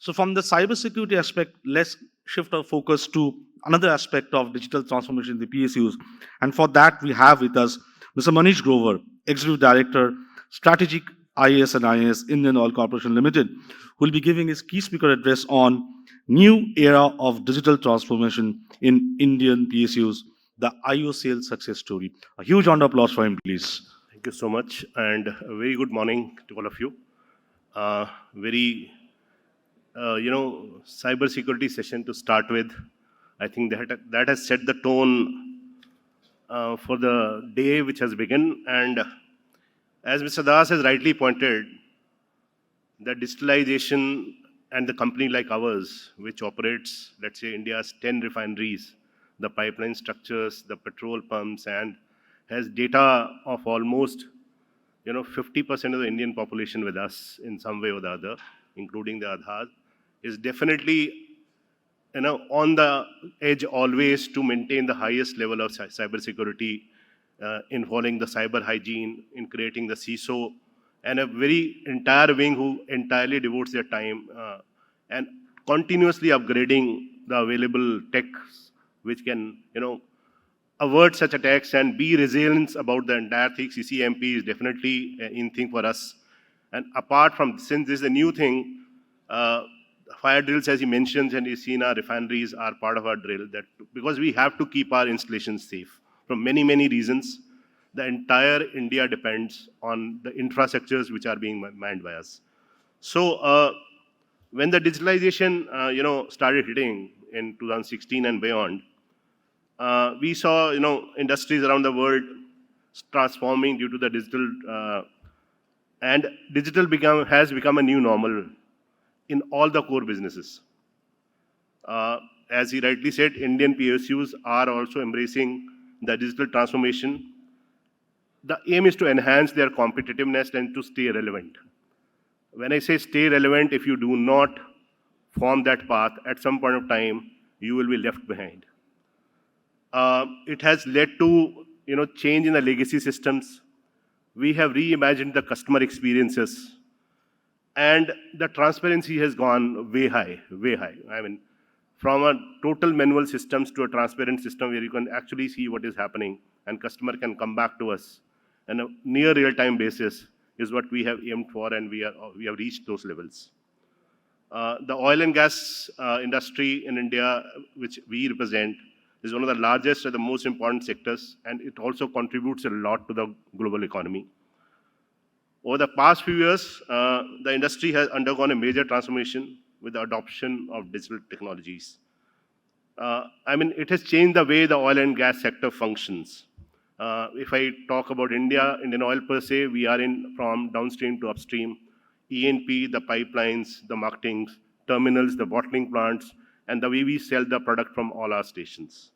So from the cybersecurity aspect, let's shift our focus to another aspect of digital transformation in the PSUs. And for that, we have with us Mr. Manish Grover, Executive Director, Strategic IAS and IAS, Indian Oil Corporation Limited, who will be giving his key speaker address on new era of digital transformation in Indian PSUs, the IOCL success story. A huge round of applause for him, please. Thank you so much, and a very good morning to all of you. Very, cyber security session to start with. I think that has set the tone for the day which has begun. And as Mr. Das has rightly pointed, the digitalization and the company like ours, which operates, let's say, India's 10 refineries, the pipeline structures, the petrol pumps, and has data of almost 50% of the Indian population with us in some way or the other, including the Aadhaar, is definitely on the edge always to maintain the highest level of cybersecurity, in following the cyber hygiene, in creating the CISO, and a very entire wing who entirely devotes their time and continuously upgrading the available tech which can avert such attacks and be resilient about the entire thing. CCMP is definitely in thing for us. And apart from, since this is a new thing, fire drills, as he mentions, and you see in our refineries are part of our drill, that because we have to keep our installations safe from many, many reasons. The entire India depends on the infrastructures which are being manned by us. So when the digitalization, started hitting in 2016 and beyond, we saw, industries around the world transforming due to the digital, and digital has become a new normal in all the core businesses. As he rightly said, Indian PSUs are also embracing the digital transformation. The aim is to enhance their competitiveness and to stay relevant. When I say stay relevant, if you do not form that path, at some point of time, you will be left behind. It has led to change in the legacy systems. We have reimagined the customer experiences, and the transparency has gone way high, way high. I mean, from a total manual systems to a transparent system where you can actually see what is happening, and customer can come back to us on a near real-time basis is what we have aimed for, and we have reached those levels. The oil and gas industry in India, which we represent, is one of the largest and the most important sectors, and it also contributes a lot to the global economy. Over the past few years, the industry has undergone a major transformation with the adoption of digital technologies. It has changed the way the oil and gas sector functions. If I talk about India, Indian Oil per se, we are in from downstream to upstream, E&P, the pipelines, the marketing, terminals, the bottling plants, and the way we sell the product from all our stations.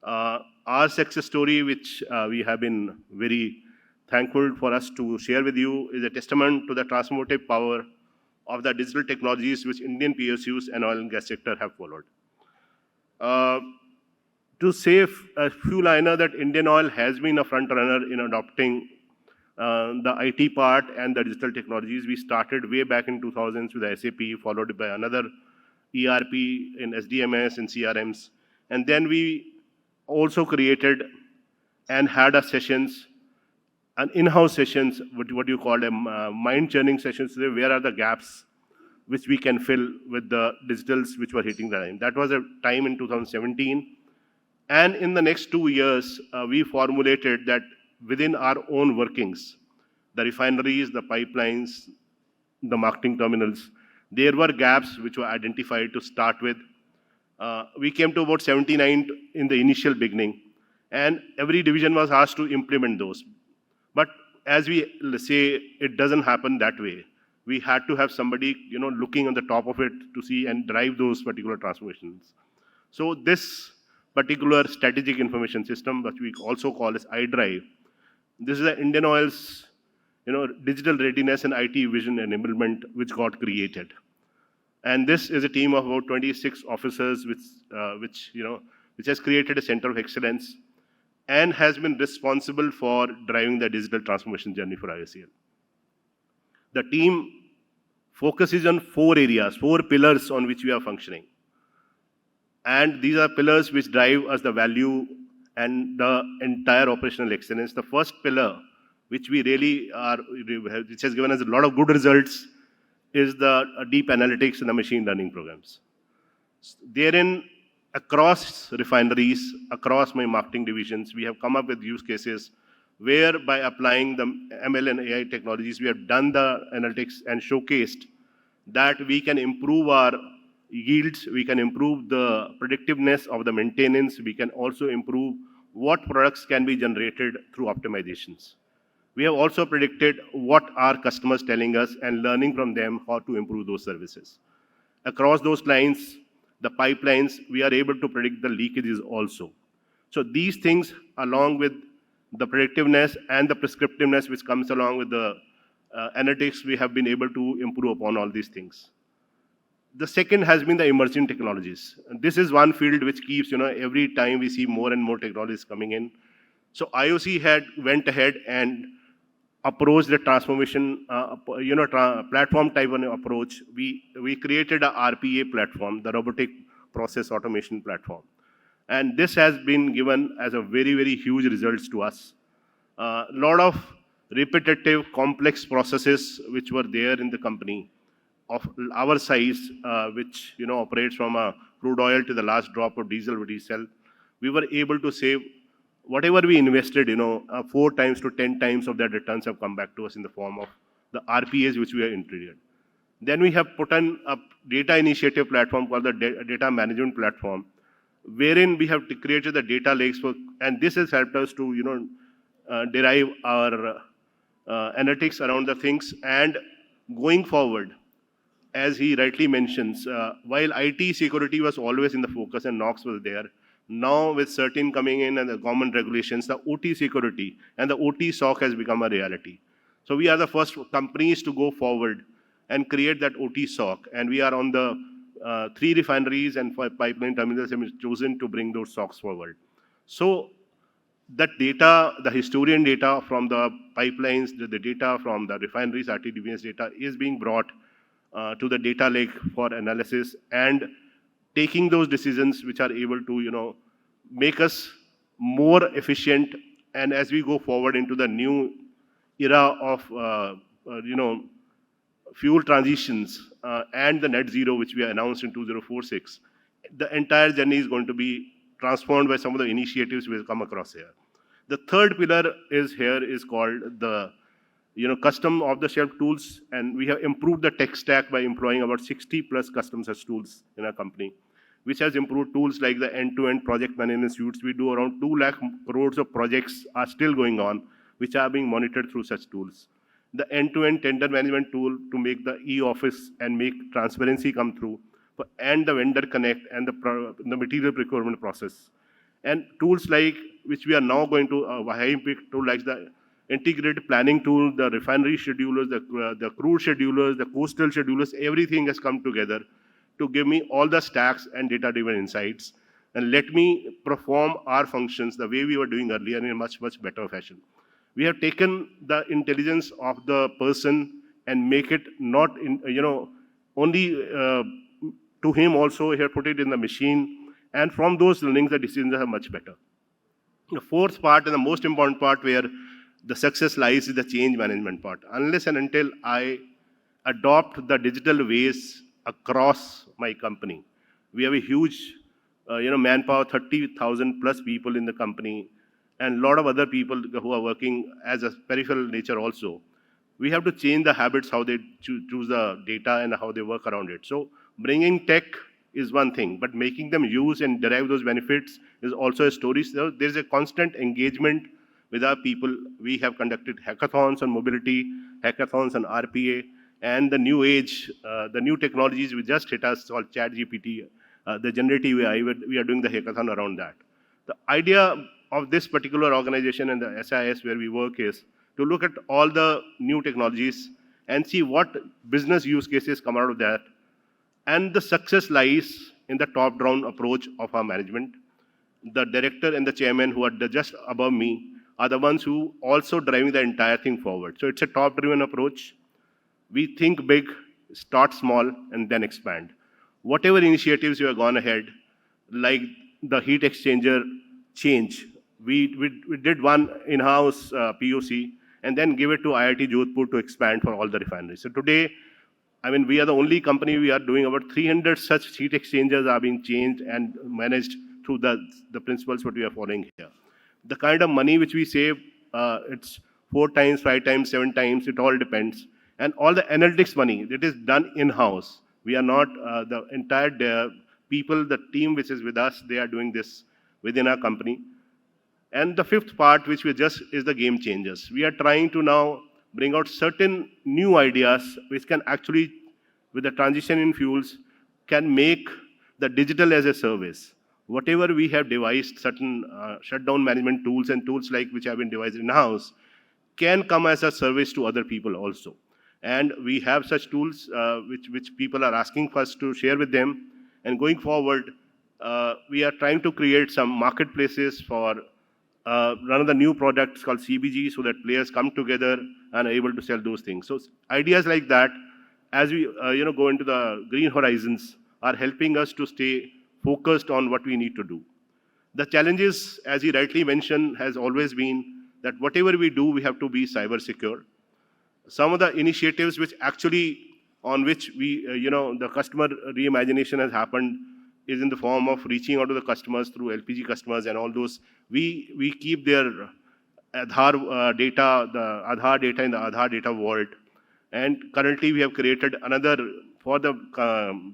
Our success story, which we have been very thankful for us to share with you, is a testament to the transformative power of the digital technologies which Indian PSUs and oil and gas sector have followed. To say a few liner that Indian Oil has been a front runner in adopting the IT part and the digital technologies. We started way back in 2000s with SAP, followed by another ERP in SDMS and CRMs. And then we also created and had a sessions, an in-house sessions, what you call a mind-churning sessions, where are the gaps which we can fill with the digitals which were hitting the time. That was a time in 2017. And in the next 2 years, we formulated that within our own workings, the refineries, the pipelines, the marketing terminals, there were gaps which were identified to start with. We came to about 79 in the initial beginning, and every division was asked to implement those. But as we say, it doesn't happen that way. We had to have somebody, looking on the top of it to see and drive those particular transformations. So this particular strategic information system, which we also call as iDrive, this is the Indian Oil's, digital readiness and IT vision enablement which got created. And this is a team of about 26 officers, which has created a center of excellence and has been responsible for driving the digital transformation journey for IOCL. The team focuses on 4 areas, 4 pillars on which we are functioning. And these are pillars which drive us the value and the entire operational excellence. The first pillar, which we really are, which has given us a lot of good results, is the deep analytics and the machine learning programs. Therein, across refineries, across my marketing divisions, we have come up with use cases where by applying the ML and AI technologies, we have done the analytics and showcased that we can improve our yields, we can improve the predictiveness of the maintenance, we can also improve what products can be generated through optimizations. We have also predicted what our customers telling us and learning from them how to improve those services. Across those lines, the pipelines, we are able to predict the leakages also. So these things, along with the predictiveness and the prescriptiveness which comes along with the analytics, we have been able to improve upon all these things. The second has been the emerging technologies. And this is one field which keeps, every time we see more and more technologies coming in. So IOC went ahead and approached the transformation, platform type of approach. We created a RPA platform, the robotic process automation platform. And this has been given as a very, very huge results to us. A lot of repetitive, complex processes which were there in the company of our size, which operates from a crude oil to the last drop of diesel we sell, we were able to save whatever we invested, 4 times to 10 times of that returns have come back to us in the form of the RPAs which we have integrated. Then we have put on a data initiative platform called the data management platform, wherein we have created the data lakes and this has helped us to derive our analytics around the things. And going forward, as he rightly mentions, while IT security was always in the focus and NOx was there, now with certain coming in and the government regulations, the OT security and the OT SOC has become a reality. So we are the first companies to go forward and create that OT SOC, and we are on the 3 refineries and 5 pipeline terminals have been chosen to bring those SOCs forward. So that data, the historian data from the pipelines, the data from the refineries, RTDVS data is being brought to the data lake for analysis and taking those decisions which are able to make us more efficient. And as we go forward into the new era of fuel transitions and the net zero which we announced in 2046, the entire journey is going to be transformed by some of the initiatives we have come across here. The third pillar is called the custom off-the-shelf tools, and we have improved the tech stack by employing about 60 plus custom such tools in our company, which has improved tools like the end-to-end project management suites. We do around 2 lakh crores of projects are still going on, which are being monitored through such tools. The end-to-end tender management tool to make the e-office and make transparency come through, and the vendor connect and the material procurement process. And tools like, which we are now going to, high impact tool like the integrated planning tool, the refinery schedulers, the crude schedulers, the coastal schedulers, everything has come together to give me all the stacks and data-driven insights and let me perform our functions the way we were doing earlier in a much, much better fashion. We have taken the intelligence of the person and make it not only to him also, he have put it in the machine, and from those learnings, the decisions are much better. The fourth part and the most important part where the success lies is the change management part. Unless and until I adopt the digital ways across my company, we have a huge, manpower, 30,000 plus people in the company, and a lot of other people who are working as a peripheral nature also. We have to change the habits, how they choose the data and how they work around it. So bringing tech is one thing, but making them use and derive those benefits is also a story. So there's a constant engagement with our people. We have conducted hackathons on mobility, hackathons on RPA, and the new age, the new technologies we just hit us called ChatGPT, the generative AI, we are doing the hackathon around that. The idea of this particular organization and the SIS where we work is to look at all the new technologies and see what business use cases come out of that. And the success lies in the top-down approach of our management. The director and the chairman who are just above me are the ones who also driving the entire thing forward. So it's a top-driven approach. We think big Start small and then expand. Whatever initiatives you have gone ahead, like the heat exchanger change, we did one in-house POC and then give it to IIT Jodhpur to expand for all the refineries. So today, I mean, we are the only company, we are doing about 300 such heat exchangers are being changed and managed through the principles what we are following here. The kind of money which we save, it's 4 times, 5 times, 7 times, it all depends. And all the analytics money, it is done in-house. We are not, the entire people, the team which is with us, they are doing this within our company. And the fifth part, which we just is the game changers. We are trying to now bring out certain new ideas which can actually, with the transition in fuels, can make the digital as a service. Whatever we have devised, certain shutdown management tools and tools like which have been devised in-house, can come as a service to other people also. And we have such tools which people are asking for us to share with them. And going forward, we are trying to create some marketplaces for one of the new products called CBG, so that players come together and are able to sell those things. So ideas like that, as we go into the green horizons, are helping us to stay focused on what we need to do. The challenges, as he rightly mentioned, has always been that whatever we do, we have to be cyber secure. Some of the initiatives which actually on which we, the customer reimagination has happened is in the form of reaching out to the customers through LPG customers and all those. We keep their Aadhaar data, the Aadhaar data in the Aadhaar data vault. And currently we have created another, for the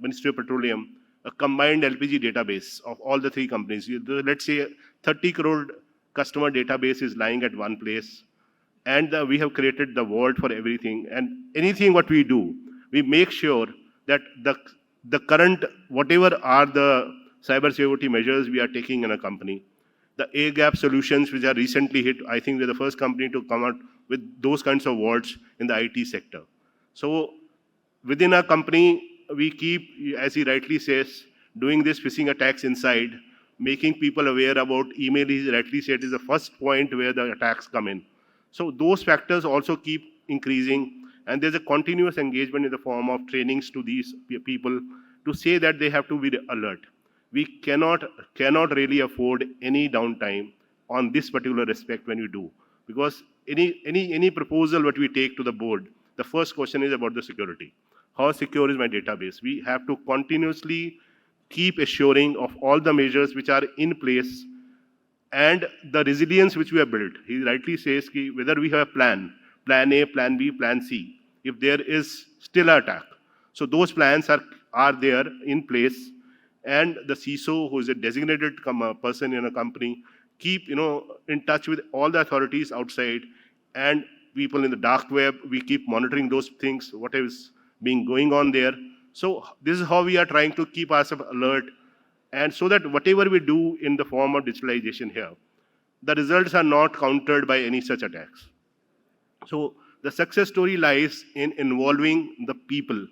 Ministry of Petroleum, a combined LPG database of all the three companies. Let's say 30 crore customer database is lying at one place. And we have created the vault for everything. And anything what we do, we make sure that the current, whatever are the cybersecurity measures we are taking in a company, the A-gap solutions which are recently hit, I think we're the first company to come out with those kinds of vaults in the IT sector. So within our company, we keep, as he rightly says, doing this phishing attacks inside, making people aware about email, he rightly said, is the first point where the attacks come in. So those factors also keep increasing. And there's a continuous engagement in the form of trainings to these people to say that they have to be alert. We cannot really afford any downtime on this particular respect when we do. Because any proposal that we take to the board, the first question is about the security. How secure is my database? We have to continuously keep assuring of all the measures which are in place and the resilience which we have built. He rightly says whether we have a plan A, plan B, plan C, if there is still an attack. So those plans are there in place, and the CISO, who is a designated person in a company, keep in touch with all the authorities outside and people in the dark web. We keep monitoring those things, what is being going on there. So this is how we are trying to keep ourselves alert, and so that whatever we do in the form of digitalization here, the results are not countered by any such attacks. So the success story lies in involving the people.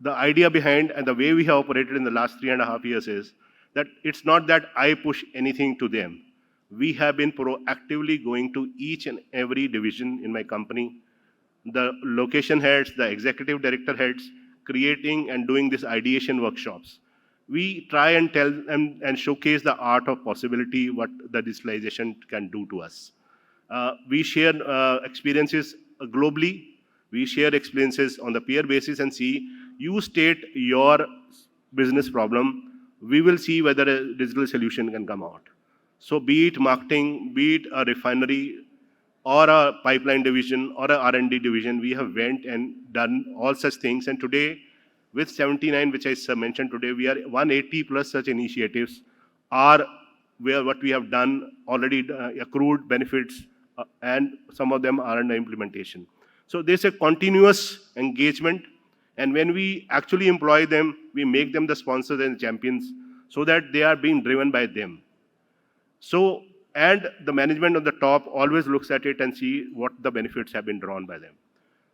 The idea behind and the way we have operated in the last 3.5 years is that it's not that I push anything to them. We have been proactively going to each and every division in my company, the location heads, the executive director heads, creating and doing these ideation workshops. We try and tell them and showcase the art of possibility, what the digitalization can do to us. We share experiences globally. We share experiences on the peer basis and see, you state your business problem, we will see whether a digital solution can come out. So be it marketing, be it a refinery, or a pipeline division, or a R&D division, we have went and done all such things. And today, with 79, which I mentioned today, we are 180 plus such initiatives are where what we have done already accrued benefits, and some of them are under implementation. So there's a continuous engagement, and when we actually employ them, we make them the sponsors and champions so that they are being driven by them. So, and the management on the top always looks at it and see what the benefits have been drawn by them.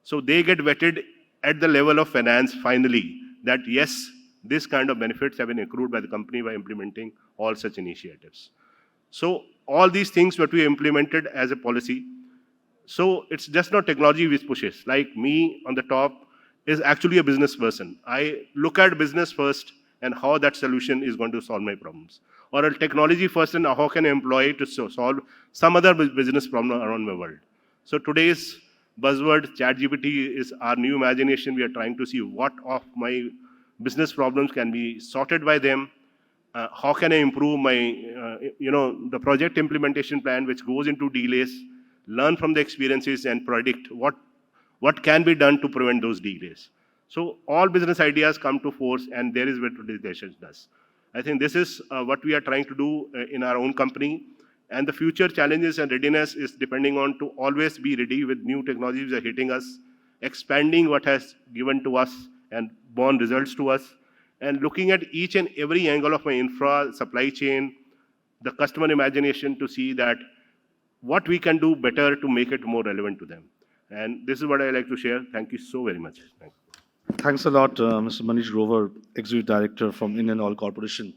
So they get vetted at the level of finance finally, that yes, this kind of benefits have been accrued by the company by implementing all such initiatives. So all these things what we implemented as a policy. So it's just not technology which pushes. Like me on the top, is actually a business person. I look at business first and how that solution is going to solve my problems. Or a technology first and how can I employ it to solve some other business problem around my world. So today's buzzword, ChatGPT, is our new imagination. We are trying to see what of my business problems can be sorted by them. How can I improve my, the project implementation plan, which goes into delays, learn from the experiences and predict what can be done to prevent those delays. So all business ideas come to force, and there is where digitization does. I think this is what we are trying to do in our own company. And the future challenges and readiness is depending on to always be ready with new technologies that are hitting us, expanding what has given to us and born results to us, and looking at each and every angle of my infra, supply chain, the customer imagination to see that what we can do better to make it more relevant to them. And this is what I like to share. Thank you so very much. Thank you. Thanks a lot, Mr. Manish Grover, Executive Director from Indian Oil Corporation.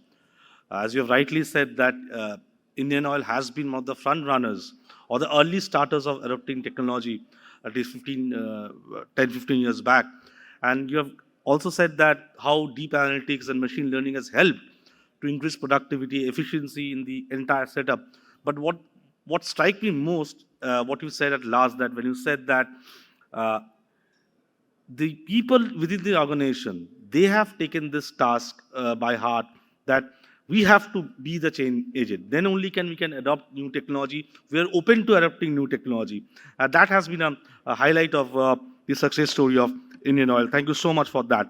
As you have rightly said that Indian Oil has been one of the front runners or the early starters of adopting technology at least 10-15 years back. And you have also said that how deep analytics and machine learning has helped to increase productivity, efficiency in the entire setup. But what strikes me most, what you said at last, that when you said that the people within the organization, they have taken this task by heart, that we have to be the change agent. Then only we can adopt new technology. We are open to adopting new technology. That has been a highlight of the success story of Indian Oil. Thank you so much for that.